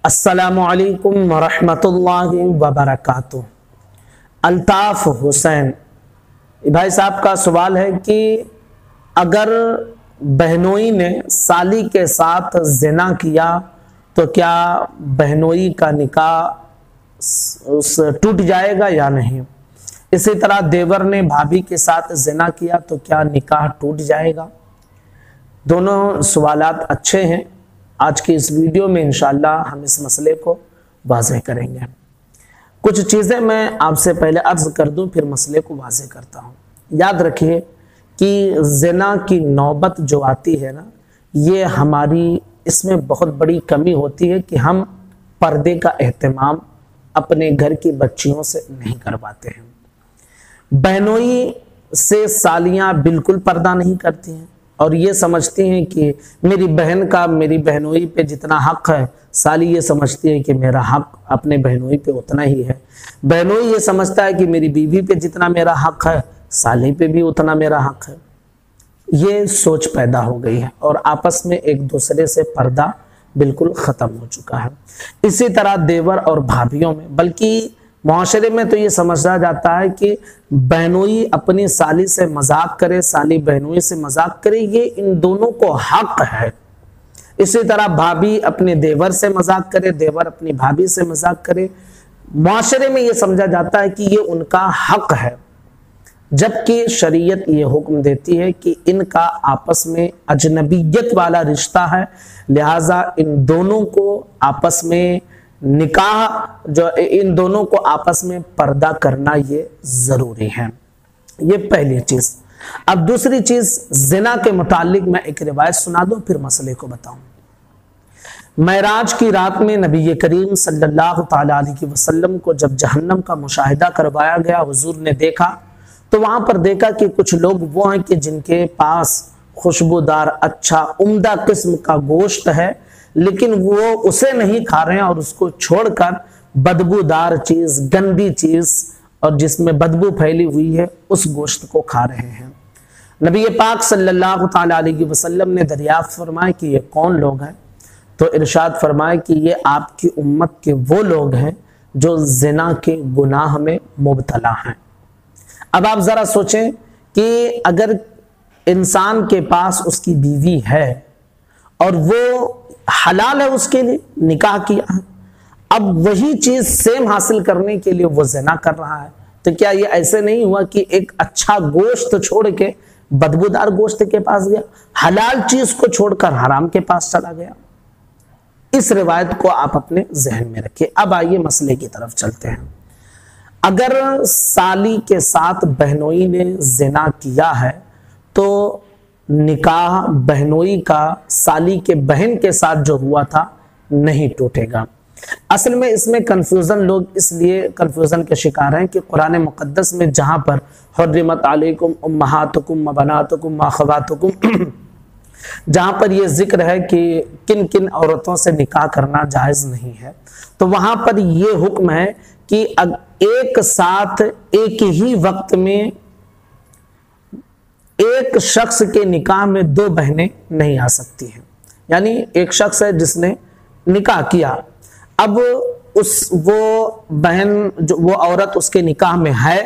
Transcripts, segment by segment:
अस्सलामुअलैकुम वरहमतुल्लाहि वबरकातुह। अल्ताफ हुसैन भाई साहब का सवाल है कि अगर बहनोई ने साली के साथ ज़िना किया तो क्या बहनोई का निकाह टूट जाएगा या नहीं। इसी तरह देवर ने भाभी के साथ ज़िना किया तो क्या निकाह टूट जाएगा। दोनों सवालात अच्छे हैं। आज की इस वीडियो में इंशाअल्लाह हम इस मसले को वाज़ेह करेंगे। कुछ चीज़ें मैं आपसे पहले अर्ज कर दूं, फिर मसले को वाज़ेह करता हूं। याद रखिए कि ज़िना की नौबत जो आती है ना, ये हमारी इसमें बहुत बड़ी कमी होती है कि हम पर्दे का एहतमाम अपने घर की बच्चियों से नहीं करवाते हैं। बहनोई से सालियां बिल्कुल पर्दा नहीं करती हैं और ये समझती हैं कि मेरी बहन का मेरी बहनोई पे जितना हक है, साली ये समझती है कि मेरा हक अपने बहनोई पे उतना ही है। बहनोई ये समझता है कि मेरी बीवी पे जितना मेरा हक है, साली पे भी उतना मेरा हक है। ये सोच पैदा हो गई है और आपस में एक दूसरे से पर्दा बिल्कुल ख़त्म हो चुका है। इसी तरह देवर और भाभियों में, बल्कि मुआशरे में तो ये समझा जाता है कि बहनोई अपनी साली से मजाक करे, साली बहनोई से मजाक करे, ये इन दोनों को हक है। इसी तरह भाभी अपने देवर से मजाक करे, देवर अपनी भाभी से मजाक करे। मुआशरे में ये समझा जाता है कि ये उनका हक है, जबकि शरीयत ये हुक्म देती है कि इनका आपस में अजनबियत वाला रिश्ता है, लिहाजा इन दोनों को आपस में निकाह जो इन दोनों को आपस में पर्दा करना ये जरूरी है। ये पहली चीज। अब दूसरी चीज, ज़िना के मुतालिक मैं एक रिवायत सुना दूं, फिर मसले को बताऊं। मेराज की रात में नबी करीम सल्लल्लाहु तआला अलैहि वसल्लम को जब जहन्नम का मुशाहिदा करवाया गया, हुजूर ने देखा तो वहां पर देखा कि कुछ लोग वो हैं कि जिनके पास खुशबूदार अच्छा उम्दा किस्म का गोश्त है, लेकिन वो उसे नहीं खा रहे हैं और उसको छोड़कर बदबूदार चीज, गंदी चीज और जिसमें बदबू फैली हुई है, उस गोश्त को खा रहे हैं। नबी पाक सल्लल्लाहु तआला अलैहि वसल्लम ने दरियाफ्त फरमाया कि ये कौन लोग हैं, तो इरशाद फरमाया कि ये आपकी उम्मत के वो लोग हैं जो ज़िना के गुनाह में मुब्तला हैं। अब आप जरा सोचें कि अगर इंसान के पास उसकी बीवी है और वो हलाल है, उसके लिए निकाह किया है, अब वही चीज सेम हासिल करने के लिए वो ज़िना कर रहा है, तो क्या ये ऐसे नहीं हुआ कि एक अच्छा गोश्त छोड़ के बदबूदार गोश्त के पास गया, हलाल चीज को छोड़कर हराम के पास चला गया। इस रिवायत को आप अपने जहन में रखिए। अब आइए मसले की तरफ चलते हैं। अगर साली के साथ बहनोई ने ज़िना किया है तो निकाह बहनोई का साली के बहन के साथ जो हुआ था नहीं टूटेगा। असल में इसमें कंफ्यूजन, लोग इसलिए कंफ्यूजन के शिकार हैं कि कुरान मुकद्दस में जहां पर हुर्रिमत अलैकुम उम्महातुकुम व बनातुकुम व अख़वातुकुम, जहां पर यह जिक्र है कि किन किन औरतों से निकाह करना जायज नहीं है, तो वहां पर यह हुक्म है कि एक साथ एक ही वक्त में एक शख्स के निकाह में दो बहनें नहीं आ सकती हैं। यानी एक शख्स है जिसने निकाह किया, अब वो बहन जो वो औरत उसके निकाह में है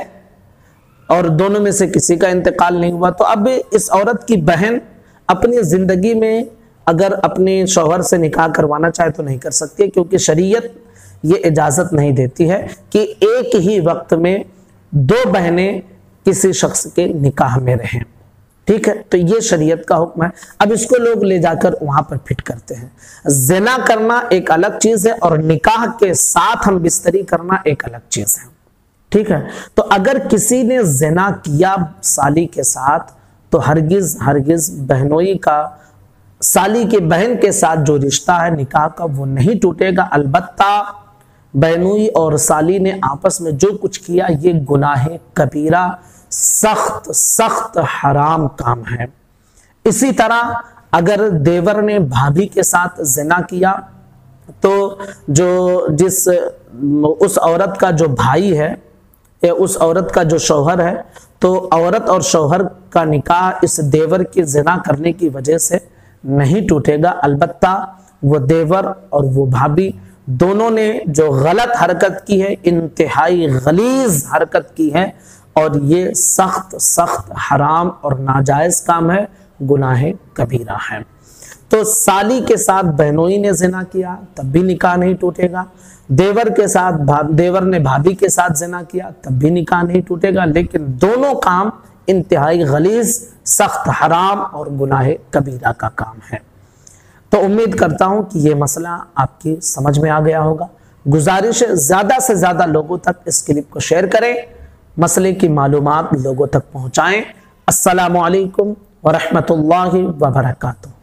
और दोनों में से किसी का इंतकाल नहीं हुआ, तो अब इस औरत की बहन अपनी जिंदगी में अगर अपने शौहर से निकाह करवाना चाहे तो नहीं कर सकती है, क्योंकि शरीयत ये इजाजत नहीं देती है कि एक ही वक्त में दो बहनें किसी शख्स के निकाह में रहें। ठीक है, तो ये शरीयत का हुक्म है। अब इसको लोग ले जाकर वहां पर फिट करते हैं। ज़िना करना एक अलग चीज है और निकाह के साथ हम बिस्तरी करना एक अलग चीज है। ठीक है, तो अगर किसी ने ज़िना किया साली के साथ तो हरगिज हरगिज बहनोई का साली के बहन के साथ जो रिश्ता है निकाह का, वो नहीं टूटेगा। अलबत्ता बहनोई और साली ने आपस में जो कुछ किया ये गुनाह कबीरा, सख्त सख्त हराम काम है। इसी तरह अगर देवर ने भाभी के साथ ज़िना किया तो उस औरत का जो भाई है या उस औरत का जो शौहर है, तो औरत और शौहर का निकाह इस देवर की ज़िना करने की वजह से नहीं टूटेगा। अलबत्ता वो देवर और वो भाभी दोनों ने जो गलत हरकत की है, इंतहाई गलीज हरकत की है, और ये सख्त सख्त हराम और नाजायज काम है, गुनाह कबीरा है। तो साली के साथ बहनोई ने जिना किया तब भी निकाह नहीं टूटेगा, देवर के साथ देवर ने भाभी के साथ जिना किया तब भी निकाह नहीं टूटेगा, लेकिन दोनों काम इंतहाई गलीज, सख्त हराम और गुनाह कबीरा का काम है। तो उम्मीद करता हूं कि ये मसला आपकी समझ में आ गया होगा। गुजारिश है ज्यादा से ज्यादा लोगों तक इस क्लिप को शेयर करें, मसले की मालूमात लोगों तक पहुंचाएं। अस्सलामु अलैकुम व रहमतुल्लाहि व बरकातुहू।